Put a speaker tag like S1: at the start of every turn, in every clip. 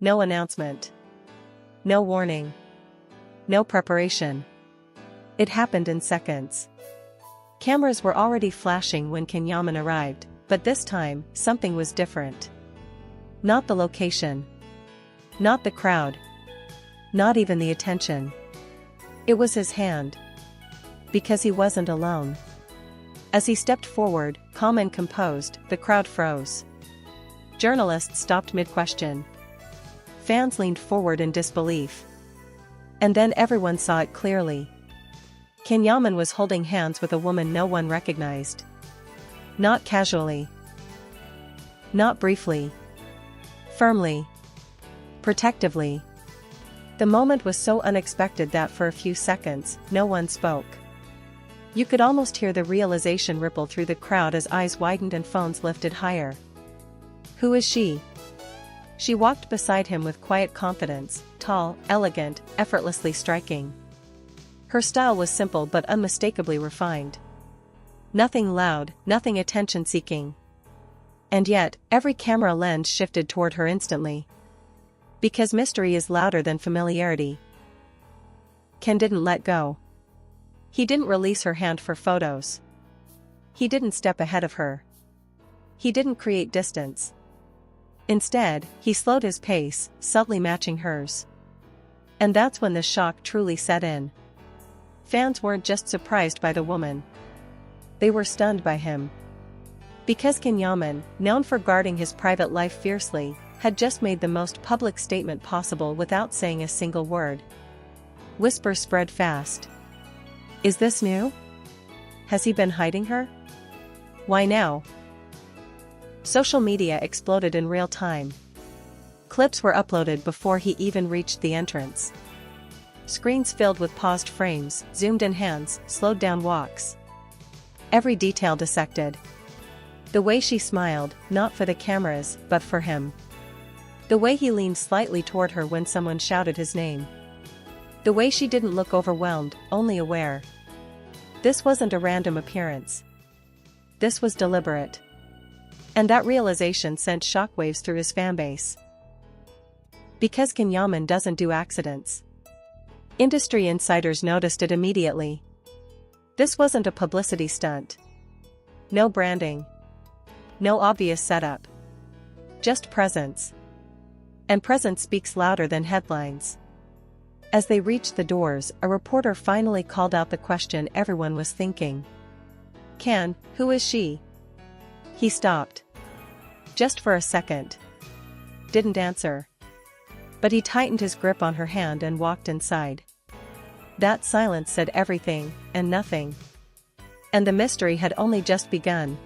S1: No announcement. No warning. No preparation. It happened in seconds. Cameras were already flashing when Yaman arrived, but this time, something was different. Not the location. Not the crowd. Not even the attention. It was his hand. Because he wasn't alone. As he stepped forward, calm and composed, the crowd froze. Journalists stopped mid-question. Fans leaned forward in disbelief. And then everyone saw it clearly. Yaman was holding hands with a woman no one recognized. Not casually. Not briefly. Firmly. Protectively. The moment was so unexpected that for a few seconds, no one spoke. You could almost hear the realization ripple through the crowd as eyes widened and phones lifted higher. Who is she? She walked beside him with quiet confidence, tall, elegant, effortlessly striking. Her style was simple but unmistakably refined. Nothing loud, nothing attention-seeking. And yet, every camera lens shifted toward her instantly. Because mystery is louder than familiarity. Ken didn't let go. He didn't release her hand for photos. He didn't step ahead of her. He didn't create distance. Instead, he slowed his pace, subtly matching hers. And that's when the shock truly set in. Fans weren't just surprised by the woman. They were stunned by him. Because Yaman, known for guarding his private life fiercely, had just made the most public statement possible without saying a single word. Whispers spread fast. Is this new? Has he been hiding her? Why now? Social media exploded in real time. Clips were uploaded before he even reached the entrance. Screens filled with paused frames, zoomed-in hands, slowed-down walks. Every detail dissected. The way she smiled, not for the cameras, but for him. The way he leaned slightly toward her when someone shouted his name. The way she didn't look overwhelmed, only aware. This wasn't a random appearance. This was deliberate. And that realization sent shockwaves through his fanbase. Because Yaman doesn't do accidents. Industry insiders noticed it immediately. This wasn't a publicity stunt. No branding. No obvious setup. Just presence. And presence speaks louder than headlines. As they reached the doors, a reporter finally called out the question everyone was thinking. Ken, who is she? He stopped. Just for a second. Didn't answer. But he tightened his grip on her hand and walked inside. That silence said everything, and nothing. And the mystery had only just begun.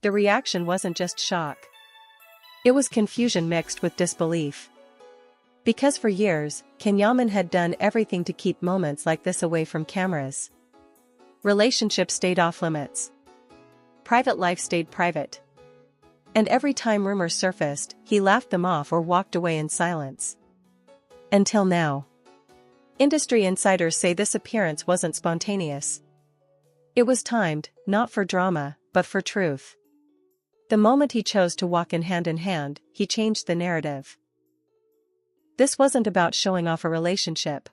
S1: The reaction wasn't just shock. It was confusion mixed with disbelief. Because for years, Yaman had done everything to keep moments like this away from cameras. Relationships stayed off limits. Private life stayed private. And every time rumors surfaced, he laughed them off or walked away in silence. Until now. Industry insiders say this appearance wasn't spontaneous. It was timed, not for drama, but for truth. The moment he chose to walk in hand, he changed the narrative. This wasn't about showing off a relationship.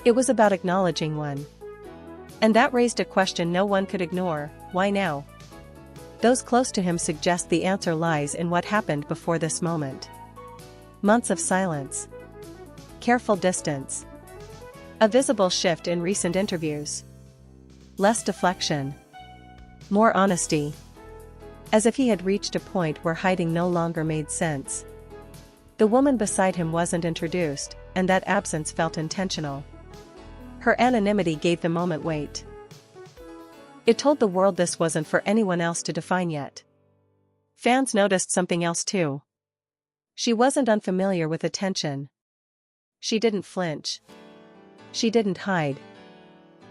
S1: It was about acknowledging one. And that raised a question no one could ignore: why now? Those close to him suggest the answer lies in what happened before this moment. Months of silence. Careful distance. A visible shift in recent interviews. Less deflection. More honesty. As if he had reached a point where hiding no longer made sense. The woman beside him wasn't introduced, and that absence felt intentional. Her anonymity gave the moment weight. It told the world this wasn't for anyone else to define yet. Fans noticed something else too. She wasn't unfamiliar with attention. She didn't flinch. She didn't hide.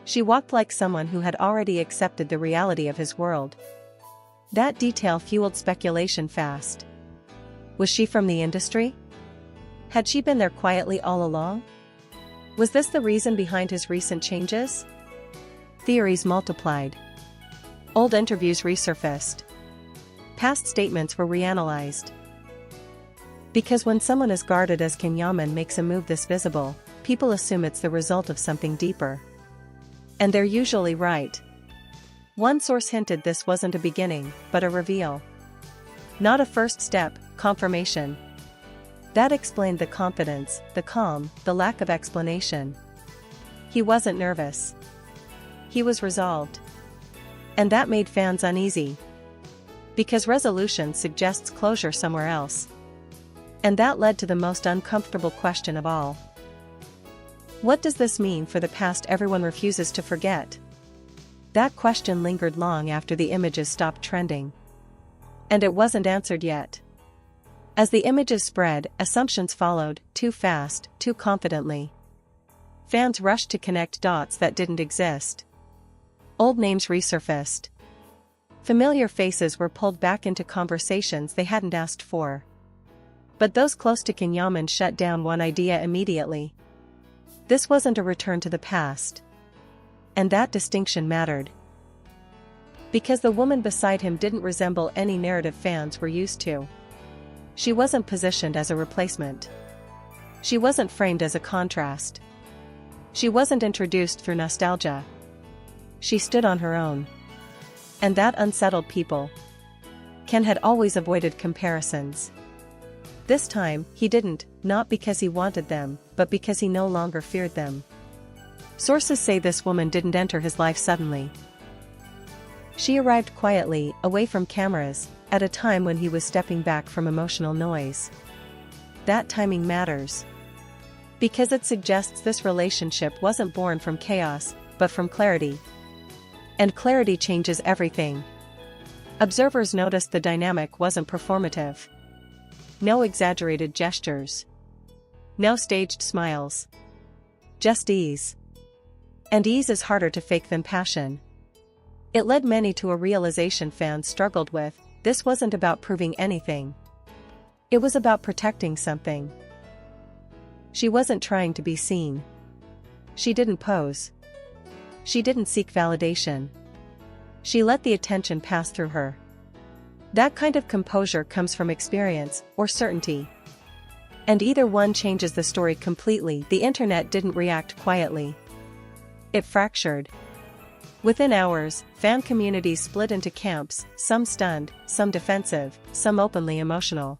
S1: She walked like someone who had already accepted the reality of his world. That detail fueled speculation fast. Was she from the industry? Had she been there quietly all along? Was this the reason behind his recent changes? Theories multiplied. Old interviews resurfaced. Past statements were reanalyzed. Because when someone as guarded as Yaman makes a move this visible, people assume it's the result of something deeper. And they're usually right. One source hinted this wasn't a beginning, but a reveal. Not a first step, confirmation. That explained the confidence, the calm, the lack of explanation. He wasn't nervous. He was resolved. And that made fans uneasy. Because resolution suggests closure somewhere else. And that led to the most uncomfortable question of all. What does this mean for the past everyone refuses to forget? That question lingered long after the images stopped trending. And it wasn't answered yet. As the images spread, assumptions followed, too fast, too confidently. Fans rushed to connect dots that didn't exist. Old names resurfaced. Familiar faces were pulled back into conversations they hadn't asked for. But those close to Yaman shut down one idea immediately. This wasn't a return to the past. And that distinction mattered. Because the woman beside him didn't resemble any narrative fans were used to. She wasn't positioned as a replacement. She wasn't framed as a contrast. She wasn't introduced through nostalgia. She stood on her own. And that unsettled people. Ken had always avoided comparisons. This time, he didn't, not because he wanted them, but because he no longer feared them. Sources say this woman didn't enter his life suddenly. She arrived quietly, away from cameras, at a time when he was stepping back from emotional noise. That timing matters. Because it suggests this relationship wasn't born from chaos, but from clarity. And clarity changes everything. Observers noticed the dynamic wasn't performative. No exaggerated gestures. No staged smiles. Just ease. And ease is harder to fake than passion. It led many to a realization fans struggled with: this wasn't about proving anything. It was about protecting something. She wasn't trying to be seen. She didn't pose. She didn't seek validation. She let the attention pass through her. That kind of composure comes from experience, or certainty. And either one changes the story completely. The internet didn't react quietly. It fractured. Within hours, fan communities split into camps, some stunned, some defensive, some openly emotional.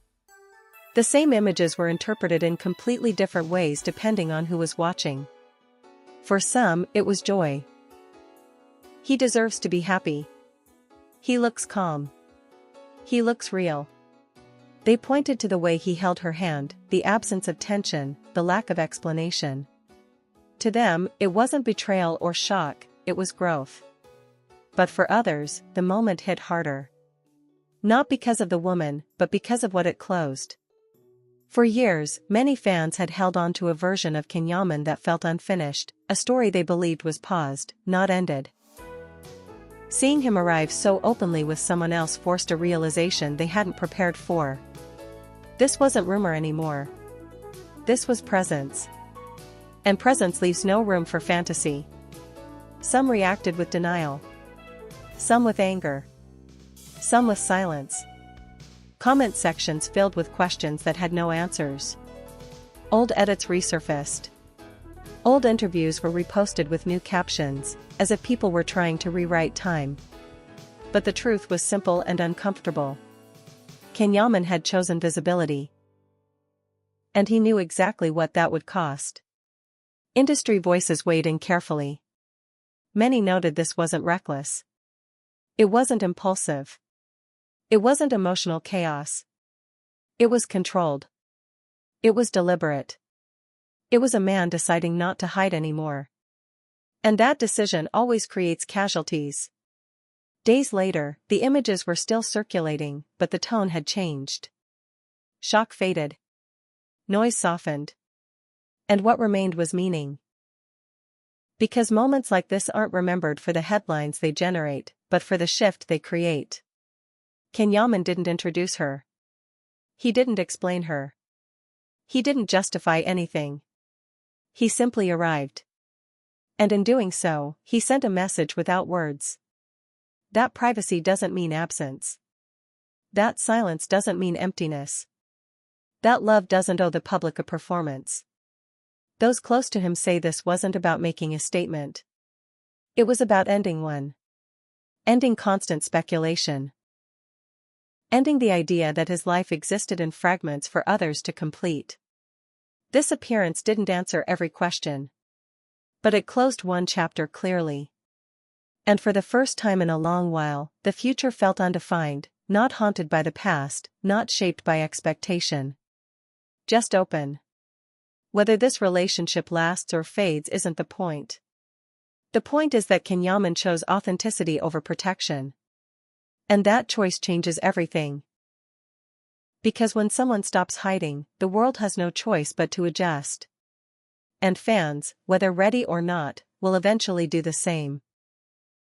S1: The same images were interpreted in completely different ways depending on who was watching. For some, it was joy. He deserves to be happy. He looks calm. He looks real. They pointed to the way he held her hand, the absence of tension, the lack of explanation. To them, it wasn't betrayal or shock, it was growth. But for others, the moment hit harder. Not because of the woman, but because of what it closed. For years, many fans had held on to a version of Yaman that felt unfinished, a story they believed was paused, not ended. Seeing him arrive so openly with someone else forced a realization they hadn't prepared for. This wasn't rumor anymore. This was presence. And presence leaves no room for fantasy. Some reacted with denial. Some with anger. Some with silence. Comment sections filled with questions that had no answers. Old edits resurfaced. Old interviews were reposted with new captions, as if people were trying to rewrite time. But the truth was simple and uncomfortable. Yaman had chosen visibility. And he knew exactly what that would cost. Industry voices weighed in carefully. Many noted this wasn't reckless. It wasn't impulsive. It wasn't emotional chaos. It was controlled. It was deliberate. It was a man deciding not to hide anymore. And that decision always creates casualties. Days later, the images were still circulating, but the tone had changed. Shock faded. Noise softened. And what remained was meaning. Because moments like this aren't remembered for the headlines they generate, but for the shift they create. Yaman didn't introduce her. He didn't explain her. He didn't justify anything. He simply arrived. And in doing so, he sent a message without words. That privacy doesn't mean absence. That silence doesn't mean emptiness. that love doesn't owe the public a performance. Those close to him say this wasn't about making a statement. It was about ending one. Ending constant speculation. Ending the idea that his life existed in fragments for others to complete. This appearance didn't answer every question. But it closed one chapter clearly. And for the first time in a long while, the future felt undefined, not haunted by the past, not shaped by expectation. Just open. Whether this relationship lasts or fades isn't the point. The point is that Yaman chose authenticity over protection. And that choice changes everything. Because when someone stops hiding, the world has no choice but to adjust. And fans, whether ready or not, will eventually do the same.